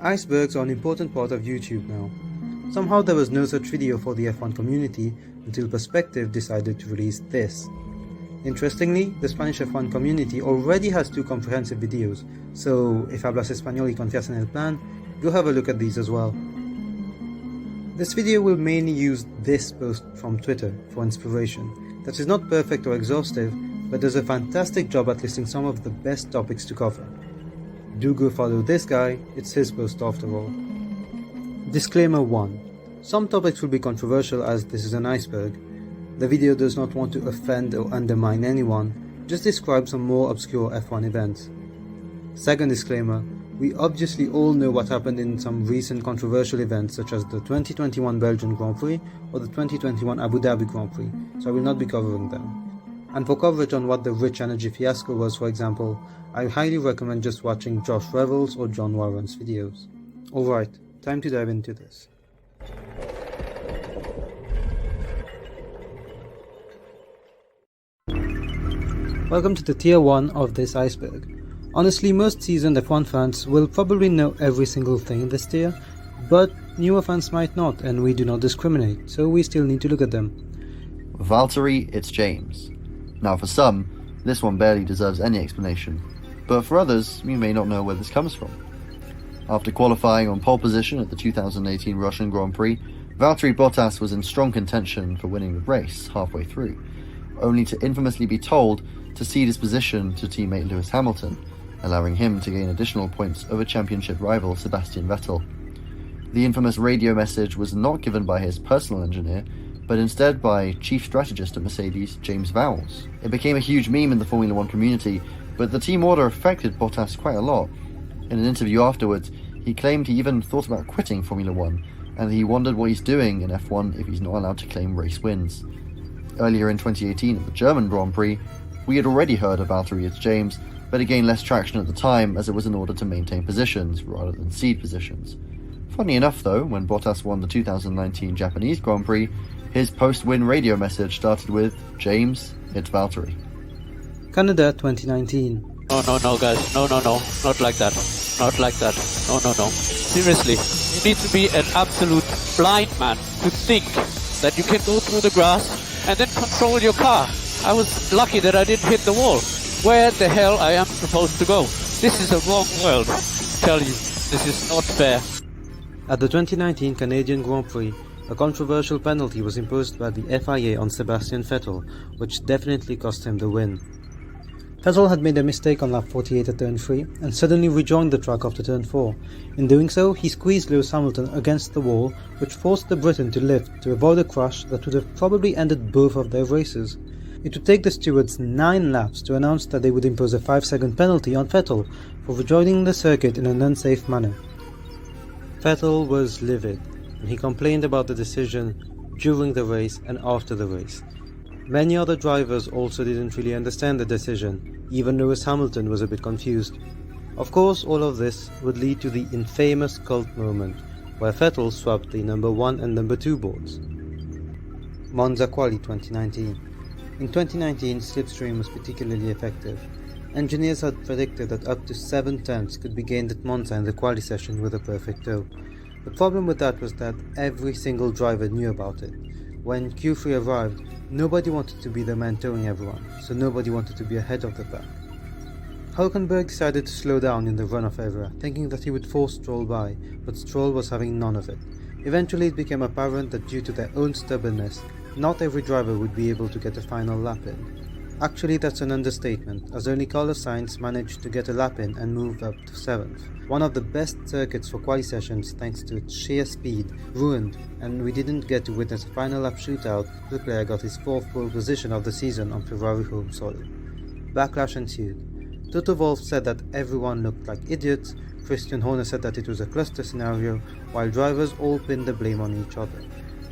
Icebergs are an important part of YouTube now. Somehow there was no such video for the F1 community until Perspective decided to release this. Interestingly, the Spanish F1 community already has 2 comprehensive videos, so if hablas español y confías en el plan, go have a look at these as well. This video will mainly use this post from Twitter for inspiration. That is not perfect or exhaustive, but does a fantastic job at listing some of the best topics to cover. Do go follow this guy, it's his post after all. Disclaimer 1. Some topics will be controversial as this is an iceberg. The video does not want to offend or undermine anyone, just describe some more obscure F1 events. Second disclaimer, we obviously all know what happened in some recent controversial events such as the 2021 Belgian Grand Prix or the 2021 Abu Dhabi Grand Prix, so I will not be covering them. And for coverage on what the Rich Energy fiasco was, for example, I highly recommend just watching Josh Revels or John Warren's videos. Alright, time to dive into this. Welcome to the tier 1 of this iceberg. Honestly, most seasoned F1 fans will probably know every single thing in this tier, but newer fans might not, and we do not discriminate, so we still need to look at them. Valtteri, it's James. Now for some, this one barely deserves any explanation, but for others, you may not know where this comes from. After qualifying on pole position at the 2018 Russian Grand Prix, Valtteri Bottas was in strong contention for winning the race halfway through, only to infamously be told to cede his position to teammate Lewis Hamilton, allowing him to gain additional points over championship rival Sebastian Vettel. The infamous radio message was not given by his personal engineer, but instead by chief strategist at Mercedes, James Vowles. It became a huge meme in the Formula 1 community, but the team order affected Bottas quite a lot. In an interview afterwards, he claimed he even thought about quitting Formula 1, and he wondered what he's doing in F1 if he's not allowed to claim race wins. Earlier in 2018 at the German Grand Prix, we had already heard of Valtteri as James, but it gained less traction at the time as it was in order to maintain positions rather than cede positions. Funny enough though, when Bottas won the 2019 Japanese Grand Prix, his post-win radio message started with, "James, it's Valtteri." Canada 2019. No guys, no, not like that, no. Seriously, you need to be an absolute blind man to think that you can go through the grass and then control your car. I was lucky that I didn't hit the wall. Where the hell I am supposed to go? This is a wrong world. I tell you, this is not fair. At the 2019 Canadian Grand Prix, a controversial penalty was imposed by the FIA on Sebastian Vettel, which definitely cost him the win. Vettel had made a mistake on lap 48 at turn 3 and suddenly rejoined the track after turn 4. In doing so, he squeezed Lewis Hamilton against the wall, which forced the Briton to lift to avoid a crash that would have probably ended both of their races. It would take the stewards 9 laps to announce that they would impose a 5-second penalty on Vettel for rejoining the circuit in an unsafe manner. Vettel was livid, and he complained about the decision during the race and after the race. Many other drivers also didn't really understand the decision, even Lewis Hamilton was a bit confused. Of course, all of this would lead to the infamous cult moment, where Vettel swapped the number 1 and number 2 boards. Monza Quali 2019. In 2019, slipstream was particularly effective. Engineers had predicted that up to 7 tenths could be gained at Monza in the quali session with a perfect tow. The problem with that was that every single driver knew about it. When Q3 arrived, nobody wanted to be the man towing everyone, so nobody wanted to be ahead of the pack. Hülkenberg decided to slow down in the runoff area, thinking that he would force Stroll by, but Stroll was having none of it. Eventually it became apparent that due to their own stubbornness, not every driver would be able to get a final lap in. Actually, that's an understatement, as only Carlos Sainz managed to get a lap in and move up to 7th. One of the best circuits for quali sessions thanks to its sheer speed, ruined, and we didn't get to witness a final lap shootout. Leclerc got his 4th pole position of the season on Ferrari home soil. Backlash ensued. Toto Wolff said that everyone looked like idiots, Christian Horner said that it was a cluster scenario, while drivers all pinned the blame on each other.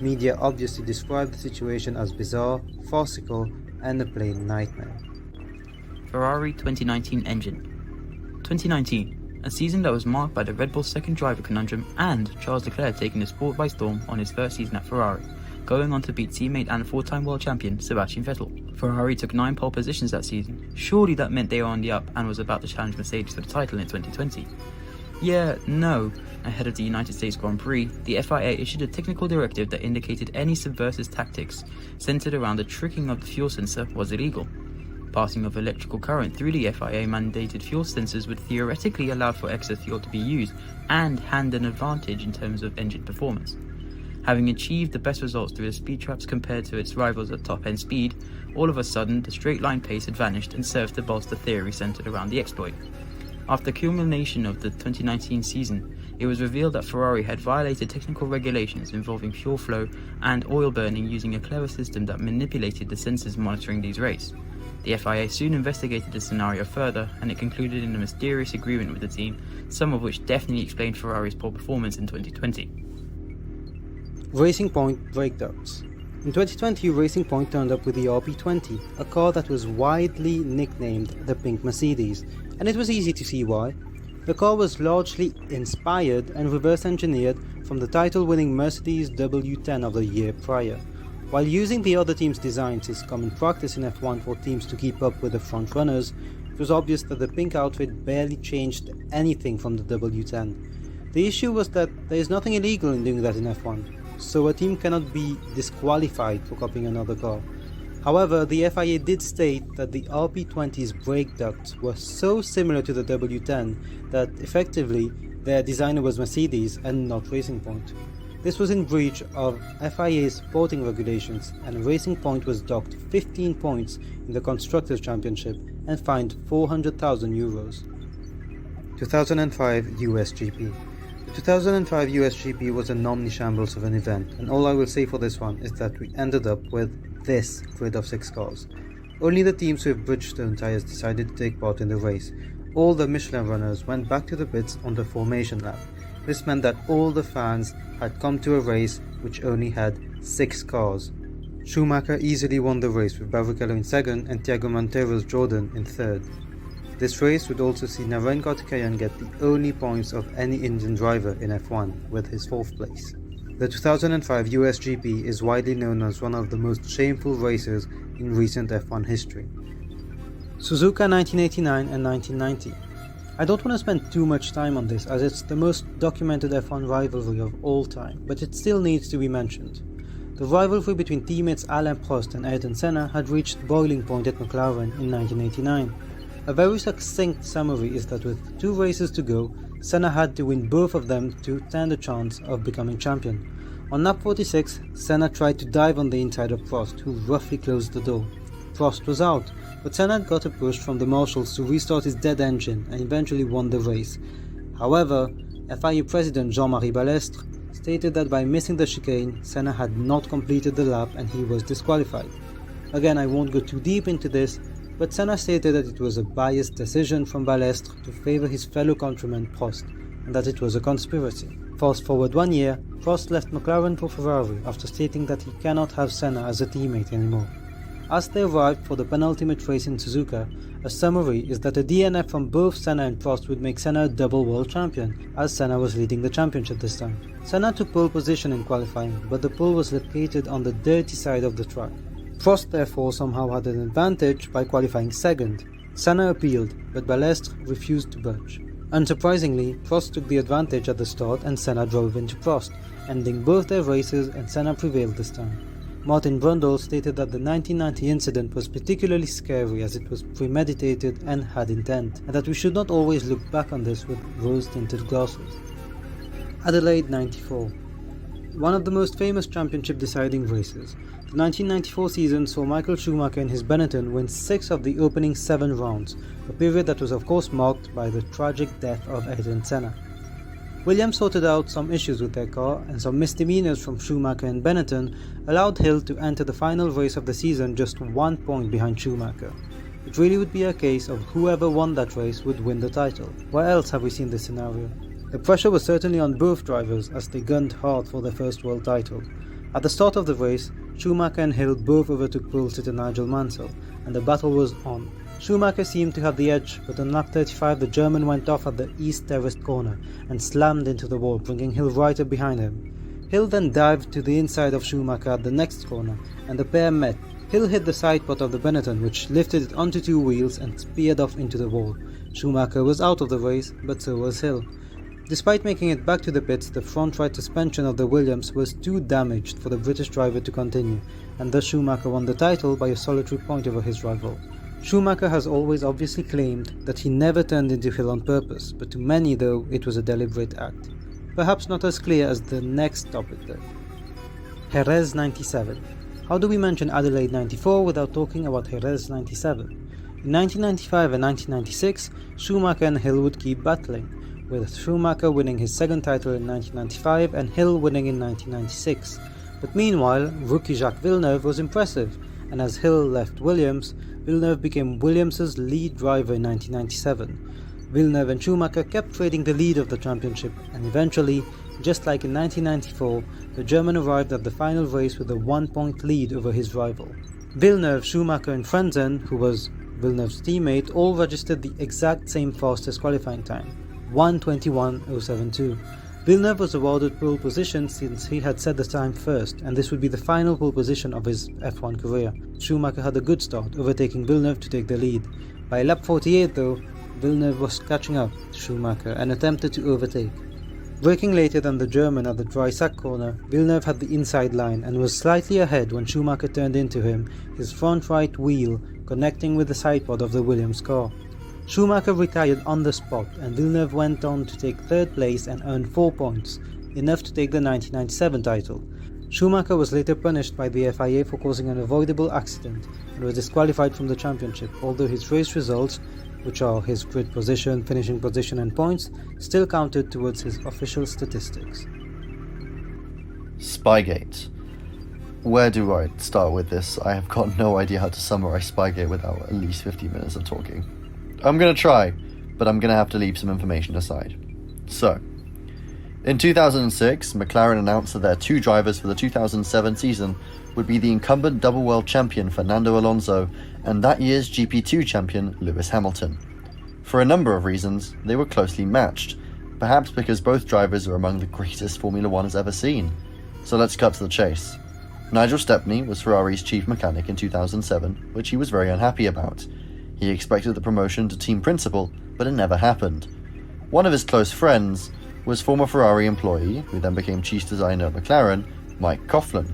Media obviously described the situation as bizarre, farcical, and a plain nightmare. Ferrari 2019 engine. 2019, a season that was marked by the Red Bull second driver conundrum and Charles Leclerc taking the sport by storm on his first season at Ferrari, going on to beat teammate and 4-time world champion Sebastian Vettel. Ferrari took 9 pole positions that season. Surely that meant they were on the up and was about to challenge Mercedes for the title in 2020. No. Ahead of the United States Grand Prix, the FIA issued a technical directive that indicated any subversive tactics centered around the tricking of the fuel sensor was illegal. Passing of electrical current through the FIA mandated fuel sensors would theoretically allow for excess fuel to be used and hand an advantage in terms of engine performance. Having achieved the best results through the speed traps compared to its rivals at top-end speed, all of a sudden the straight-line pace had vanished and served to bolster theory centered around the exploit. After the culmination of the 2019 season, it was revealed that Ferrari had violated technical regulations involving fuel flow and oil burning using a clever system that manipulated the sensors monitoring these rates. The FIA soon investigated the scenario further, and it concluded in a mysterious agreement with the team, some of which definitely explained Ferrari's poor performance in 2020. Racing Point brake ducts. In 2020, Racing Point turned up with the RP20, a car that was widely nicknamed the Pink Mercedes, and it was easy to see why. The car was largely inspired and reverse engineered from the title-winning Mercedes W10 of the year prior. While using the other team's designs is common practice in F1 for teams to keep up with the front runners, it was obvious that the pink outfit barely changed anything from the W10. The issue was that there is nothing illegal in doing that in F1, so a team cannot be disqualified for copying another car. However, the FIA did state that the RP20's brake ducts were so similar to the W10 that effectively their designer was Mercedes and not Racing Point. This was in breach of FIA's sporting regulations, and Racing Point was docked 15 points in the Constructors' Championship and fined €400,000. 2005 USGP. The 2005 USGP was an omnishambles of an event, and all I will say for this one is that we ended up with this grid of 6 cars. Only the teams with Bridgestone tyres decided to take part in the race. All the Michelin runners went back to the pits on the formation lap. This meant that all the fans had come to a race which only had 6 cars. Schumacher easily won the race with Barrichello in second and Thiago Monteiro's Jordan in third. This race would also see Narain Karthikeyan get the only points of any Indian driver in F1 with his 4th place. The 2005 USGP is widely known as one of the most shameful races in recent F1 history. Suzuka 1989 and 1990. I don't want to spend too much time on this as it's the most documented F1 rivalry of all time, but it still needs to be mentioned. The rivalry between teammates Alain Prost and Ayrton Senna had reached boiling point at McLaren in 1989. A very succinct summary is that with 2 races to go, Senna had to win both of them to stand a chance of becoming champion. On lap 46, Senna tried to dive on the inside of Prost, who roughly closed the door. Prost was out, but Senna got a push from the marshals to restart his dead engine and eventually won the race. However, FIA President Jean-Marie Balestre stated that by missing the chicane, Senna had not completed the lap and he was disqualified. Again, I won't go too deep into this, but Senna stated that it was a biased decision from Balestre to favour his fellow countryman Prost, and that it was a conspiracy. Fast forward 1 year, Prost left McLaren for Ferrari after stating that he cannot have Senna as a teammate anymore. As they arrived for the penultimate race in Suzuka, a summary is that a DNF from both Senna and Prost would make Senna a double world champion, as Senna was leading the championship this time. Senna took pole position in qualifying, but the pole was located on the dirty side of the track. Prost therefore somehow had an advantage by qualifying second. Senna appealed, but Balestre refused to budge. Unsurprisingly, Prost took the advantage at the start and Senna drove into Prost, ending both their races and Senna prevailed this time. Martin Brundle stated that the 1990 incident was particularly scary as it was premeditated and had intent, and that we should not always look back on this with rose-tinted glasses. Adelaide 94. One of the most famous championship deciding races. The 1994 season saw Michael Schumacher and his Benetton win 6 of the opening 7 rounds, a period that was of course marked by the tragic death of Ayrton Senna. Williams sorted out some issues with their car, and some misdemeanors from Schumacher and Benetton allowed Hill to enter the final race of the season just 1 point behind Schumacher. It really would be a case of whoever won that race would win the title. Where else have we seen this scenario? The pressure was certainly on both drivers as they gunned hard for their first world title. At the start of the race, Schumacher and Hill both overtook pole sitter Nigel Mansell, and the battle was on. Schumacher seemed to have the edge, but on lap 35 the German went off at the east terraced corner and slammed into the wall, bringing Hill right up behind him. Hill then dived to the inside of Schumacher at the next corner, and the pair met. Hill hit the side pot of the Benetton, which lifted it onto 2 wheels and speared off into the wall. Schumacher was out of the race, but so was Hill. Despite making it back to the pits, the front right suspension of the Williams was too damaged for the British driver to continue, and thus Schumacher won the title by a solitary point over his rival. Schumacher has always obviously claimed that he never turned into Hill on purpose, but to many though it was a deliberate act. Perhaps not as clear as the next topic though. Jerez 97. How do we mention Adelaide 94 without talking about Jerez 97? In 1995 and 1996, Schumacher and Hill would keep battling, with Schumacher winning his second title in 1995 and Hill winning in 1996. But meanwhile, rookie Jacques Villeneuve was impressive, and as Hill left Williams, Villeneuve became Williams' lead driver in 1997. Villeneuve and Schumacher kept trading the lead of the championship, and eventually, just like in 1994, the German arrived at the final race with a 1-point lead over his rival. Villeneuve, Schumacher and Frentzen, who was Villeneuve's teammate, all registered the exact same fastest qualifying time, 1:21.072. Villeneuve was awarded pole position since he had set the time first, and this would be the final pole position of his F1 career. Schumacher had a good start, overtaking Villeneuve to take the lead. By lap 48 though, Villeneuve was catching up to Schumacher and attempted to overtake. Braking later than the German at the dry sack corner, Villeneuve had the inside line and was slightly ahead when Schumacher turned into him, his front right wheel connecting with the sidepod of the Williams car. Schumacher retired on the spot, and Villeneuve went on to take third place and earn 4 points, enough to take the 1997 title. Schumacher was later punished by the FIA for causing an avoidable accident and was disqualified from the championship, although his race results, which are his grid position, finishing position and points, still counted towards his official statistics. Spygate. Where do I start with this? I have got no idea how to summarize Spygate without at least 50 minutes of talking. I'm going to try, but I'm going to have to leave some information aside. So, in 2006, McLaren announced that their 2 drivers for the 2007 season would be the incumbent double world champion Fernando Alonso and that year's GP2 champion Lewis Hamilton. For a number of reasons, they were closely matched, perhaps because both drivers are among the greatest Formula 1 has ever seen. So let's cut to the chase. Nigel Stepney was Ferrari's chief mechanic in 2007, which he was very unhappy about. He expected the promotion to team principal, but it never happened. One of his close friends was former Ferrari employee, who then became chief designer at McLaren, Mike Coughlin.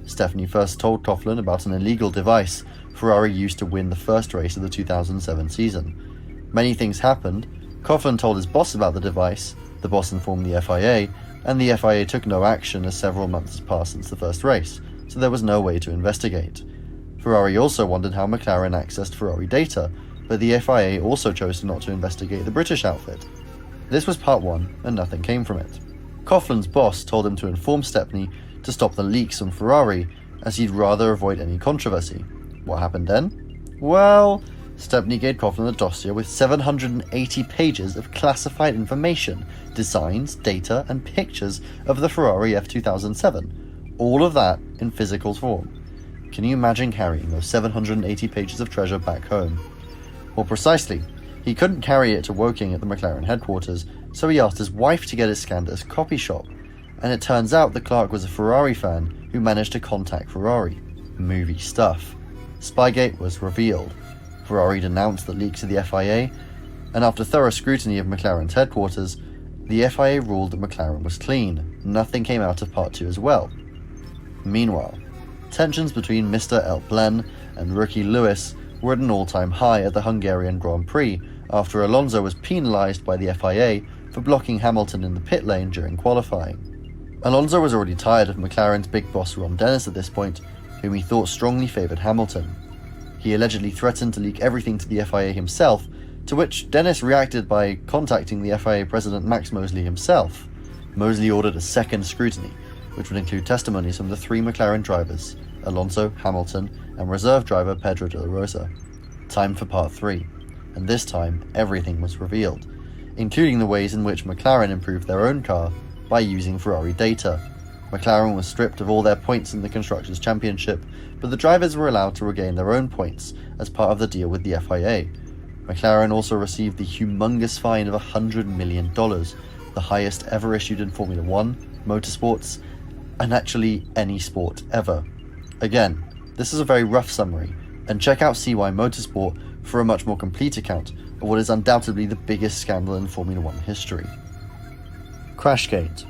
Stepney first told Coughlin about an illegal device Ferrari used to win the first race of the 2007 season. Many things happened. Coughlin told his boss about the device, the boss informed the FIA, and the FIA took no action as several months had passed since the first race, so there was no way to investigate. Ferrari also wondered how McLaren accessed Ferrari data, but the FIA also chose not to investigate the British outfit. This was part 1, and nothing came from it. Coughlin's boss told him to inform Stepney to stop the leaks on Ferrari, as he'd rather avoid any controversy. What happened then? Well, Stepney gave Coughlin a dossier with 780 pages of classified information, designs, data, and pictures of the Ferrari F2007. All of that in physical form. Can you imagine carrying those 780 pages of treasure back home? More precisely, he couldn't carry it to Woking at the McLaren headquarters, so he asked his wife to get it scanned at his copy shop. And it turns out that Clark was a Ferrari fan who managed to contact Ferrari. Movie stuff. Spygate was revealed. Ferrari denounced the leak to the FIA, and after thorough scrutiny of McLaren's headquarters, the FIA ruled that McLaren was clean. Nothing came out of Part 2 as well. Meanwhile, tensions between Mr. El Blen and rookie Lewis were at an all-time high at the Hungarian Grand Prix after Alonso was penalised by the FIA for blocking Hamilton in the pit lane during qualifying. Alonso was already tired of McLaren's big boss Ron Dennis at this point, whom he thought strongly favoured Hamilton. He allegedly threatened to leak everything to the FIA himself, to which Dennis reacted by contacting the FIA president Max Mosley himself. Mosley ordered a second scrutiny, which would include testimonies from the 3 McLaren drivers, Alonso, Hamilton, and reserve driver Pedro de la Rosa. Time for Part 3, and this time everything was revealed, including the ways in which McLaren improved their own car by using Ferrari data. McLaren was stripped of all their points in the Constructors' Championship, but the drivers were allowed to regain their own points as part of the deal with the FIA. McLaren also received the humongous fine of $100 million, the highest ever issued in Formula 1, motorsports, and actually any sport ever. Again, this is a very rough summary, and check out CY Motorsport for a much more complete account of what is undoubtedly the biggest scandal in Formula 1 history. Crashgate.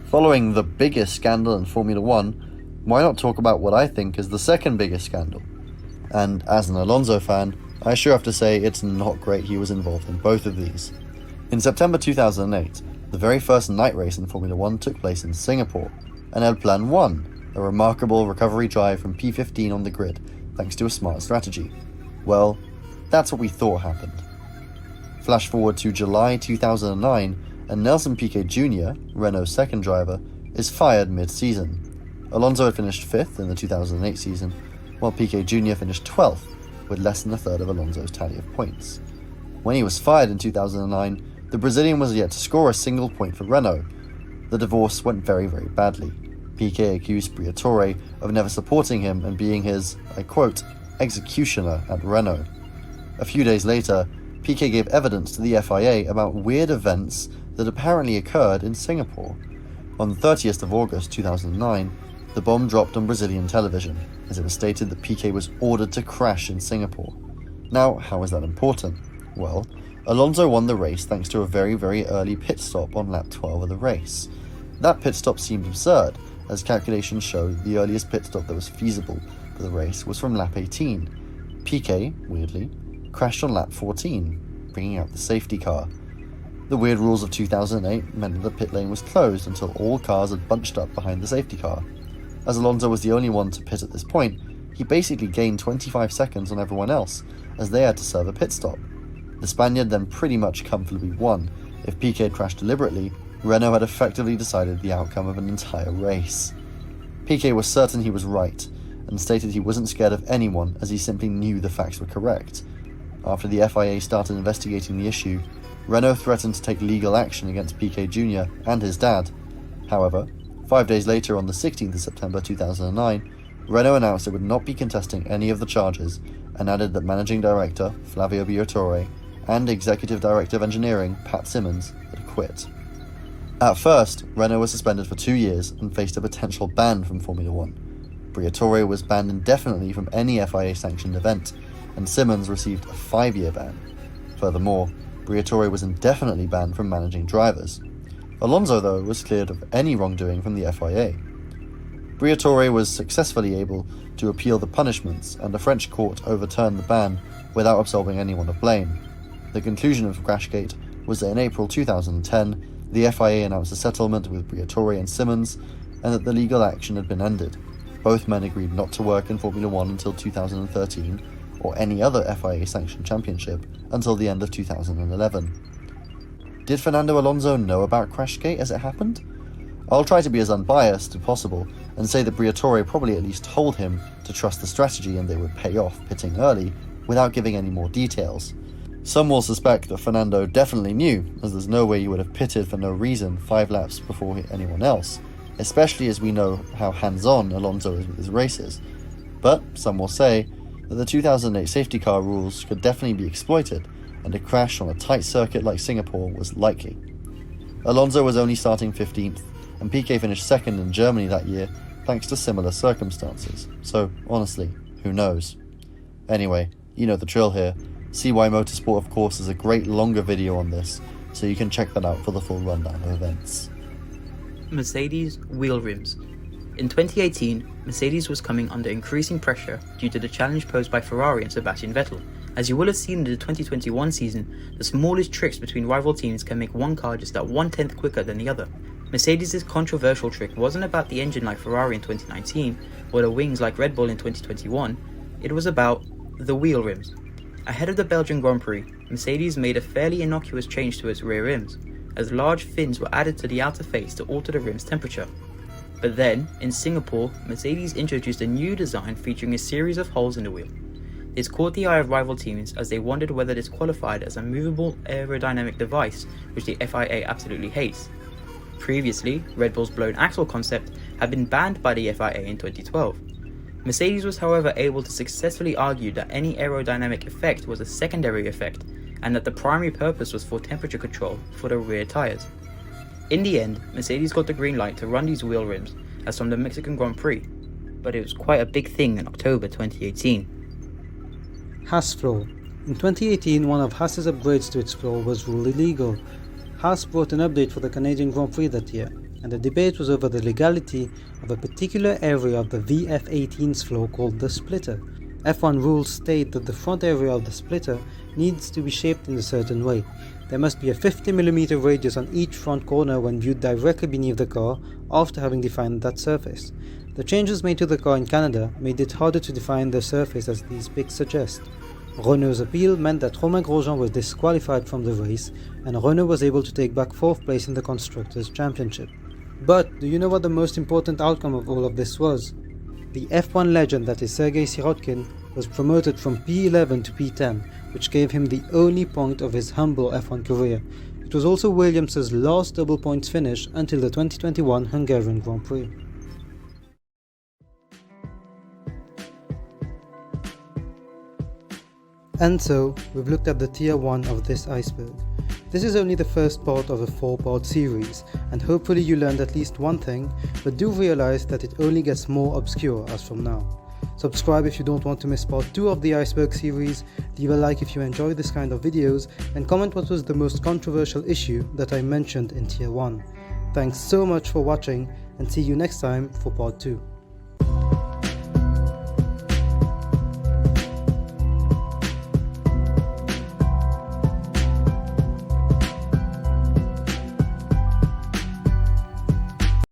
Following the biggest scandal in Formula 1, why not talk about what I think is the second biggest scandal? And as an Alonso fan, I sure have to say it's not great he was involved in both of these. In September 2008, the very first night race in Formula 1 took place in Singapore, and had Plan 1, a remarkable recovery drive from P15 on the grid, thanks to a smart strategy. Well, that's what we thought happened. Flash forward to July 2009, and Nelson Piquet Jr., Renault's second driver, is fired mid-season. Alonso had finished 5th in the 2008 season, while Piquet Jr. finished 12th, with less than a third of Alonso's tally of points. When he was fired in 2009, the Brazilian was yet to score a single point for Renault. The divorce went very, very badly. Piquet accused Briatore of never supporting him and being his, I quote, executioner at Renault. A few days later, Piquet gave evidence to the FIA about weird events that apparently occurred in Singapore. On the 30th of August 2009, the bomb dropped on Brazilian television, as it was stated that Piquet was ordered to crash in Singapore. Now, how is that important? Well, Alonso won the race thanks to a very, very early pit stop on lap 12 of the race. That pit stop seemed absurd, as calculations showed the earliest pit stop that was feasible for the race was from lap 18. Piquet, weirdly, crashed on lap 14, bringing out the safety car. The weird rules of 2008 meant that the pit lane was closed until all cars had bunched up behind the safety car. As Alonso was the only one to pit at this point, he basically gained 25 seconds on everyone else, as they had to serve a pit stop. The Spaniard then pretty much comfortably won. If Piquet had crashed deliberately, Renault had effectively decided the outcome of an entire race. Piquet was certain he was right, and stated he wasn't scared of anyone as he simply knew the facts were correct. After the FIA started investigating the issue, Renault threatened to take legal action against Piquet Jr. and his dad. However, 5 days later, on the 16th of September 2009, Renault announced it would not be contesting any of the charges, and added that Managing Director Flavio Briatore and Executive Director of Engineering Pat Simmons had quit. At first, Renault was suspended for 2 years and faced a potential ban from Formula 1. Briatore was banned indefinitely from any FIA-sanctioned event, and Simmons received a 5-year ban. Furthermore, Briatore was indefinitely banned from managing drivers. Alonso, though, was cleared of any wrongdoing from the FIA. Briatore was successfully able to appeal the punishments, and a French court overturned the ban without absolving anyone of blame. The conclusion of Crashgate was that in April 2010, the FIA announced a settlement with Briatore and Simmons, and that the legal action had been ended. Both men agreed not to work in Formula 1 until 2013, or any other FIA-sanctioned championship until the end of 2011. Did Fernando Alonso know about Crashgate as it happened? I'll try to be as unbiased as possible and say that Briatore probably at least told him to trust the strategy and they would pay off pitting early without giving any more details. Some will suspect that Fernando definitely knew, as there's no way he would have pitted for no reason 5 laps before anyone else, especially as we know how hands-on Alonso is with his races. But some will say that the 2008 safety car rules could definitely be exploited, and a crash on a tight circuit like Singapore was likely. Alonso was only starting 15th, and Piquet finished 2nd in Germany that year thanks to similar circumstances, so honestly, who knows? Anyway, you know the drill here. CY Motorsport, of course, has a great longer video on this, so you can check that out for the full rundown of events. Mercedes wheel rims. In 2018, Mercedes was coming under increasing pressure due to the challenge posed by Ferrari and Sebastian Vettel. As you will have seen in the 2021 season, the smallest tricks between rival teams can make one car just that 1/10 quicker than the other. Mercedes' controversial trick wasn't about the engine like Ferrari in 2019, or the wings like Red Bull in 2021, it was about the wheel rims. Ahead of the Belgian Grand Prix, Mercedes made a fairly innocuous change to its rear rims, as large fins were added to the outer face to alter the rim's temperature. But then, in Singapore, Mercedes introduced a new design featuring a series of holes in the wheel. This caught the eye of rival teams as they wondered whether this qualified as a movable aerodynamic device, which the FIA absolutely hates. Previously, Red Bull's blown axle concept had been banned by the FIA in 2012. Mercedes was however able to successfully argue that any aerodynamic effect was a secondary effect, and that the primary purpose was for temperature control for the rear tyres. In the end, Mercedes got the green light to run these wheel rims as from the Mexican Grand Prix, but it was quite a big thing in October 2018. Haas floor. In 2018, one of Haas's upgrades to its floor was ruled illegal. Haas brought an update for the Canadian Grand Prix that year, and the debate was over the legality of a particular area of the VF-18's floor called the splitter. F1 rules state that the front area of the splitter needs to be shaped in a certain way. There must be a 50mm radius on each front corner when viewed directly beneath the car after having defined that surface. The changes made to the car in Canada made it harder to define the surface as these pics suggest. Renault's appeal meant that Romain Grosjean was disqualified from the race, and Renault was able to take back 4th place in the Constructors' Championship. But do you know what the most important outcome of all of this was? The F1 legend that is Sergei Sirotkin was promoted from P11 to P10, which gave him the only point of his humble F1 career. It was also Williams' last double points finish until the 2021 Hungarian Grand Prix. And so, we've looked at the tier 1 of this iceberg. This is only the first part of a 4-part series, and hopefully you learned at least one thing, but do realize that it only gets more obscure as from now. Subscribe if you don't want to miss part 2 of the iceberg series, leave a like if you enjoy this kind of videos, and comment what was the most controversial issue that I mentioned in tier 1. Thanks so much for watching, and see you next time for part 2.